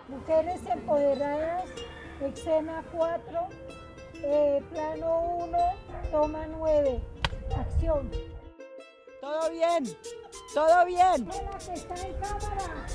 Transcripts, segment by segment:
Mujeres empoderadas, escena 4, plano 1, toma 9, acción. Todo bien, todo bien. Hola, que está en cámara.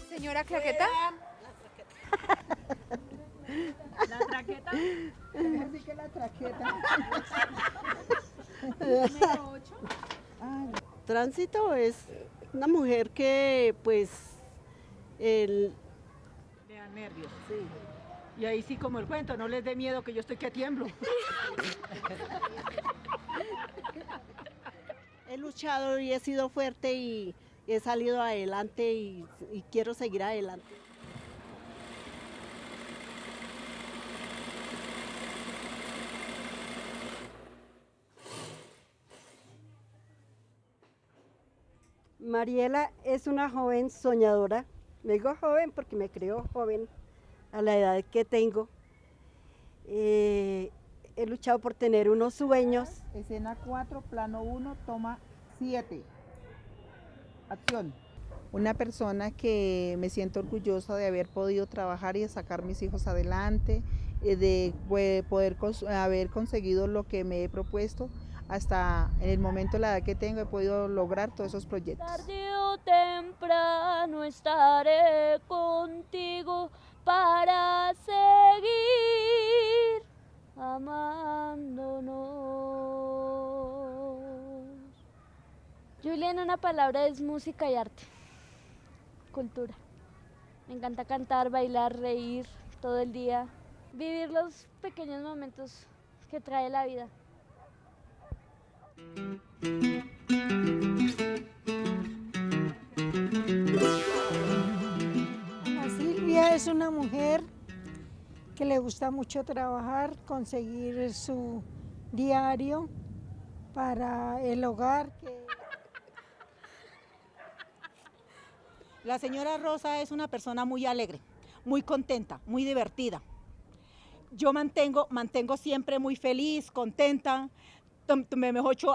Señora Claqueta. ¿La traqueta? Así que la traqueta. Número 8. Tránsito es una mujer que pues el, Le dan nervios. Sí. Y ahí sí como el cuento, no les dé miedo que yo estoy que tiemblo. he luchado y he sido fuerte y he salido adelante y quiero seguir adelante. Mariela es una joven soñadora. Me digo joven porque me creo joven a la edad que tengo. He luchado por tener unos sueños. Escena 4, plano 1, toma 7. Acción. Una persona que me siento orgullosa de haber podido trabajar y de sacar mis hijos adelante, de poder haber conseguido lo que me he propuesto. Hasta en el momento de la edad que tengo he podido lograr todos esos proyectos. Tarde o temprano estaré contigo para seguir amándonos. Julia, en una palabra, es música y arte, cultura. Me encanta cantar, bailar, reír todo el día, vivir los pequeños momentos que trae la vida. Ana Silvia es una mujer que le gusta mucho trabajar, conseguir su diario para el hogar. La señora Rosa es una persona muy alegre, muy contenta, muy divertida. Yo mantengo siempre muy feliz, contenta,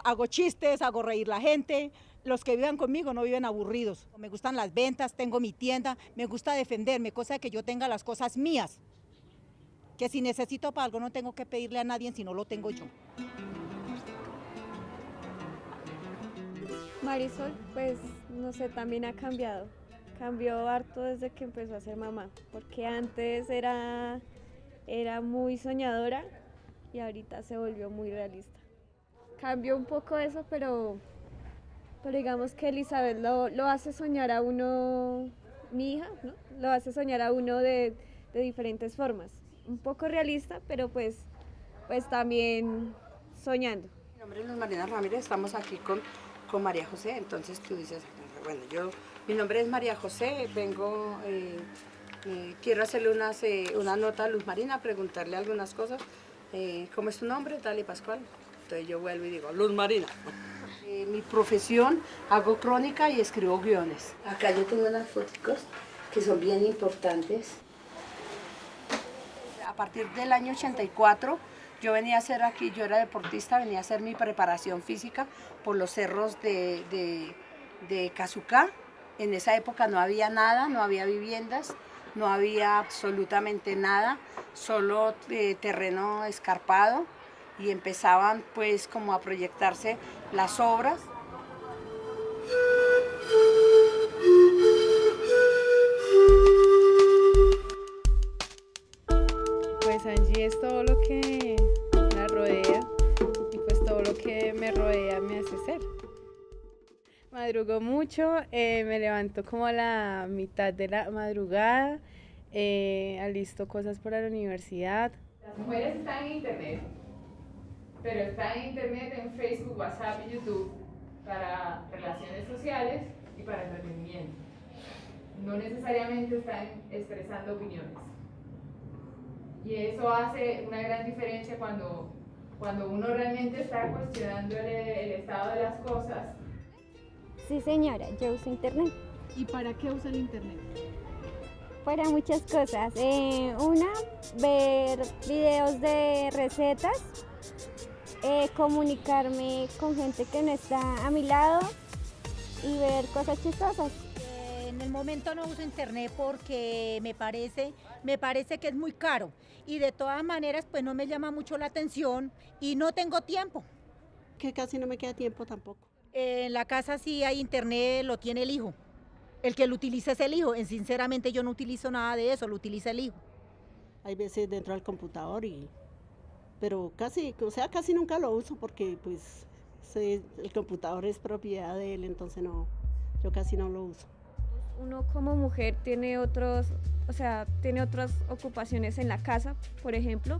hago chistes, hago reír la gente. Los que vivan conmigo no viven aburridos. Me gustan las ventas, tengo mi tienda, me gusta defenderme, cosa de que yo tenga las cosas mías. Que si necesito para algo no tengo que pedirle a nadie si no lo tengo yo. Marisol, pues no sé, también ha cambiado. Cambió harto desde que empezó a ser mamá, porque antes era muy soñadora y ahorita se volvió muy realista. Cambió un poco eso, pero digamos que Elizabeth lo hace soñar a uno, mi hija, ¿no? Lo hace soñar a uno de diferentes formas. Un poco realista, pero pues también soñando. Mi nombre es Luz Marina Ramírez, estamos aquí con María José, entonces tú dices, bueno, mi nombre es María José, vengo, quiero hacerle una nota a Luz Marina, preguntarle algunas cosas. ¿Cómo es tu nombre? Dale, Pascual. Entonces yo vuelvo y digo, Luz Marina. Mi profesión, hago crónica y escribo guiones. Acá yo tengo unas fotos que son bien importantes. A partir del año 84, yo venía a hacer aquí, yo era deportista, venía a hacer mi preparación física por los cerros de Cazucá. En esa época no había nada, no había viviendas, no había absolutamente nada, solo terreno escarpado, y empezaban pues como a proyectarse las obras. Pues Angie es todo lo que la rodea y pues todo lo que me rodea me hace ser. Madrugo mucho, me levanto como a la mitad de la madrugada, alisto cosas para la universidad. Las mujeres están en internet, pero están en internet en Facebook, WhatsApp y YouTube para relaciones sociales y para entretenimiento. no necesariamente están expresando opiniones. Y eso hace una gran diferencia cuando uno realmente está cuestionando el estado de las cosas. Sí, señora, yo uso internet. ¿Y para qué usa el internet? Para muchas cosas. Una, ver videos de recetas, comunicarme con gente que no está a mi lado y ver cosas chistosas. En el momento no uso internet porque me parece que es muy caro y de todas maneras pues no me llama mucho la atención y no tengo tiempo. Que casi no me queda tiempo tampoco. En la casa sí hay internet, lo tiene el hijo. El que lo utiliza es el hijo. Sinceramente yo no utilizo nada de eso, lo utiliza el hijo. Hay veces dentro del computador pero casi nunca lo uso porque pues el computador es propiedad de él, entonces yo casi no lo uso. Uno como mujer tiene otras ocupaciones en la casa, por ejemplo,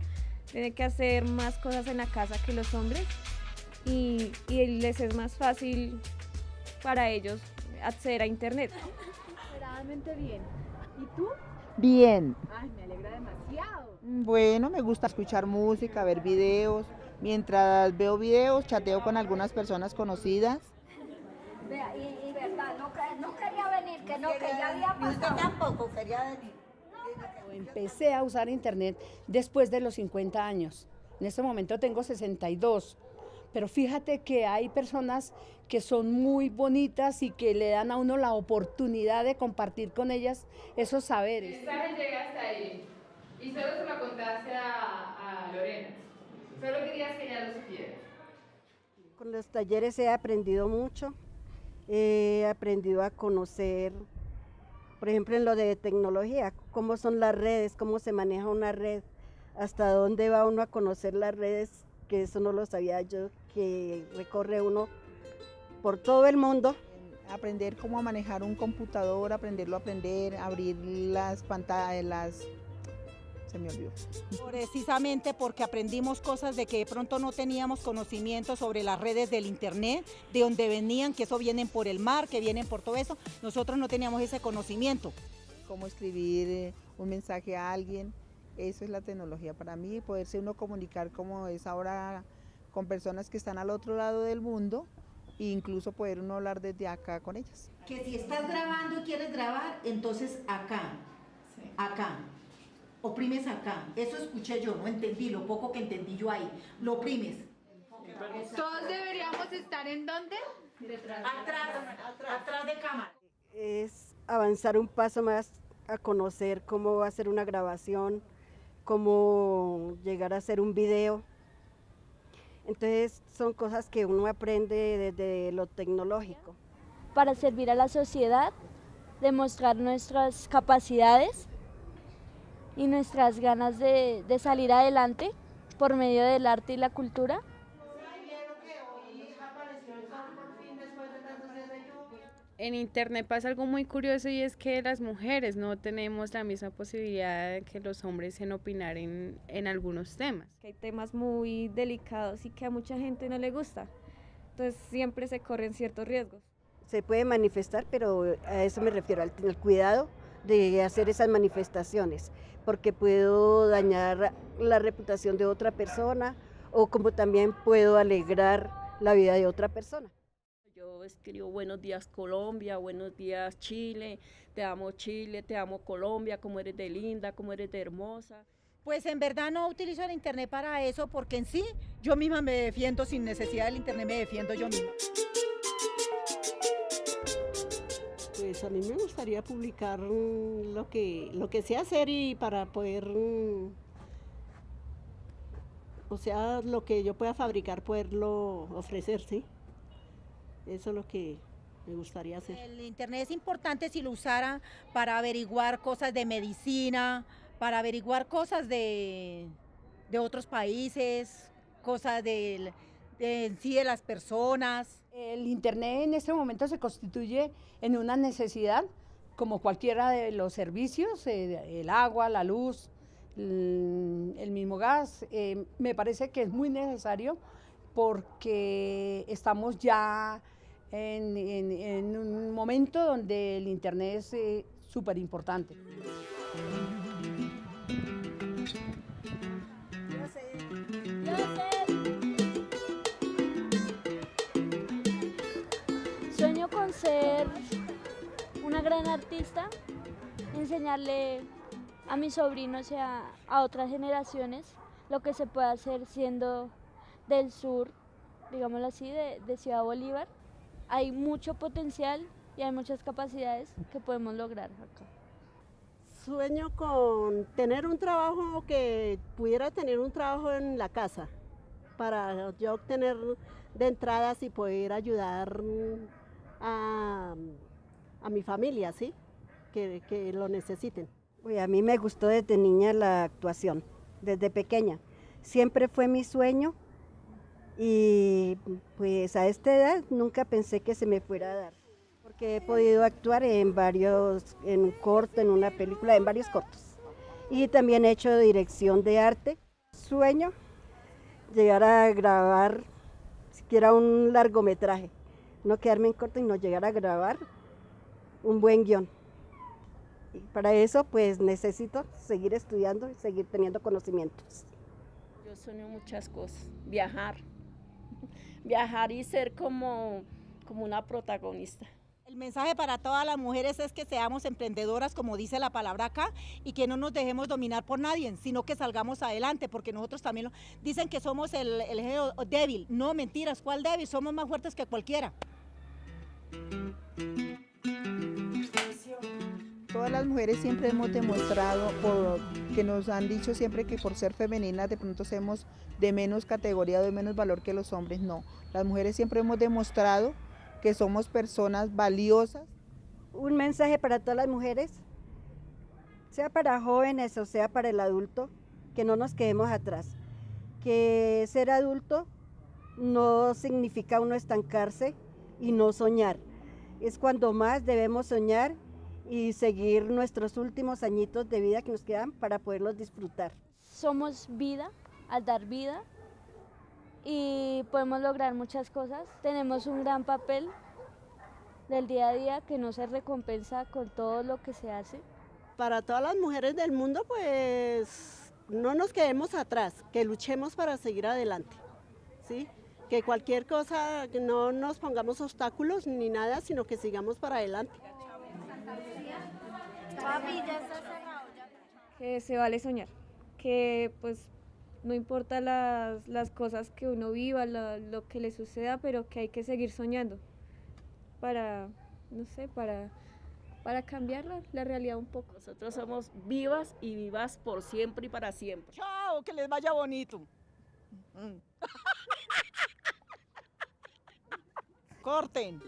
tiene que hacer más cosas en la casa que los hombres y les es más fácil para ellos acceder a internet. Exageradamente bien. ¿Y tú? Bien. Ay, me alegra demasiado. Bueno, me gusta escuchar música, ver videos. Mientras veo videos, chateo con algunas personas conocidas. Vea, y verdad, no quería venir, que ya había pasado. Y usted tampoco quería venir. Empecé a usar internet después de los 50 años. En este momento tengo 62. Pero fíjate que hay personas que son muy bonitas y que le dan a uno la oportunidad de compartir con ellas esos saberes. El mensaje llega hasta ahí y solo se lo contaste a Lorena. Solo querías que ella lo supiera. Con los talleres he aprendido mucho. He aprendido a conocer, por ejemplo, en lo de tecnología, cómo son las redes, cómo se maneja una red, hasta dónde va uno a conocer las redes, que eso no lo sabía yo, que recorre uno por todo el mundo. Aprender cómo manejar un computador, aprenderlo a aprender, abrir las pantallas, se me olvidó. Precisamente porque aprendimos cosas de que de pronto no teníamos conocimiento sobre las redes del internet, de dónde venían, que eso vienen por el mar, que vienen por todo eso, nosotros no teníamos ese conocimiento. Cómo escribir un mensaje a alguien, eso es la tecnología para mí, poderse uno comunicar como es ahora con personas que están al otro lado del mundo e incluso poder uno hablar desde acá con ellas. Que si estás grabando y quieres grabar, entonces acá, acá. Oprimes acá, eso escuché yo, no entendí, lo poco que entendí yo ahí, lo oprimes. ¿Todos deberíamos estar en dónde? Atrás de cámara. Es avanzar un paso más a conocer cómo va a ser una grabación, cómo llegar a hacer un video. Entonces son cosas que uno aprende desde lo tecnológico. Para servir a la sociedad, demostrar nuestras capacidades y nuestras ganas de salir adelante por medio del arte y la cultura. En internet pasa algo muy curioso y es que las mujeres no tenemos la misma posibilidad que los hombres en opinar en algunos temas. Hay temas muy delicados y que a mucha gente no le gusta, entonces siempre se corren ciertos riesgos. Se puede manifestar, pero a eso me refiero, al cuidado de hacer esas manifestaciones, porque puedo dañar la reputación de otra persona o como también puedo alegrar la vida de otra persona. Yo escribo buenos días Colombia, buenos días Chile, te amo Colombia, cómo eres de linda, cómo eres de hermosa. Pues en verdad no utilizo el internet para eso porque en sí yo misma me defiendo, sin necesidad del internet me defiendo yo misma. Pues a mí me gustaría publicar lo que sé hacer y para poder, o sea, lo que yo pueda fabricar, poderlo ofrecer, ¿sí? Eso es lo que me gustaría hacer. El internet es importante si lo usara para averiguar cosas de medicina, para averiguar cosas de otros países, cosas en sí de las personas. El internet en este momento se constituye en una necesidad, como cualquiera de los servicios, el agua, la luz, el mismo gas. Me parece que es muy necesario porque estamos ya en un momento donde el internet es súper importante. Sueño con ser una gran artista, enseñarle a mis sobrinos y a otras generaciones lo que se puede hacer siendo del sur, digámoslo así, de Ciudad Bolívar. Hay mucho potencial y hay muchas capacidades que podemos lograr acá. Sueño con tener un trabajo, que pudiera tener un trabajo en la casa, para yo obtener de entradas y poder ayudar a mi familia, ¿sí? Que lo necesiten. Uy, a mí me gustó desde niña la actuación, desde pequeña. Siempre fue mi sueño y pues a esta edad nunca pensé que se me fuera a dar. Porque he podido actuar en un corto, en una película, en varios cortos. Y también he hecho dirección de arte. Sueño llegar a grabar siquiera un largometraje, no quedarme en corto, sino llegar a grabar un buen guión. Y para eso pues necesito seguir estudiando y seguir teniendo conocimientos. Yo sueño muchas cosas, viajar y ser como una protagonista. El mensaje para todas las mujeres es que seamos emprendedoras, como dice la palabra acá, y que no nos dejemos dominar por nadie, sino que salgamos adelante, porque nosotros también dicen que somos el género débil. No, mentiras, ¿cuál débil? Somos más fuertes que cualquiera. Todas las mujeres siempre hemos demostrado, que nos han dicho siempre que por ser femeninas de pronto somos de menos categoría, de menos valor que los hombres. No, las mujeres siempre hemos demostrado que somos personas valiosas. Un mensaje para todas las mujeres, sea para jóvenes o sea para el adulto, que no nos quedemos atrás, que ser adulto no significa uno estancarse y no soñar. Es cuando más debemos soñar y seguir nuestros últimos añitos de vida que nos quedan para poderlos disfrutar. Somos vida al dar vida y podemos lograr muchas cosas. Tenemos un gran papel del día a día que no se recompensa con todo lo que se hace. Para todas las mujeres del mundo, pues no nos quedemos atrás, que luchemos para seguir adelante, ¿sí? Que cualquier cosa, que no nos pongamos obstáculos ni nada, sino que sigamos para adelante. Que se vale soñar, que pues no importa las cosas que uno viva, lo que le suceda, pero que hay que seguir soñando para, no sé, para cambiar la realidad un poco. Nosotros somos vivas y vivas por siempre y para siempre. ¡Chao! Que les vaya bonito. Corten.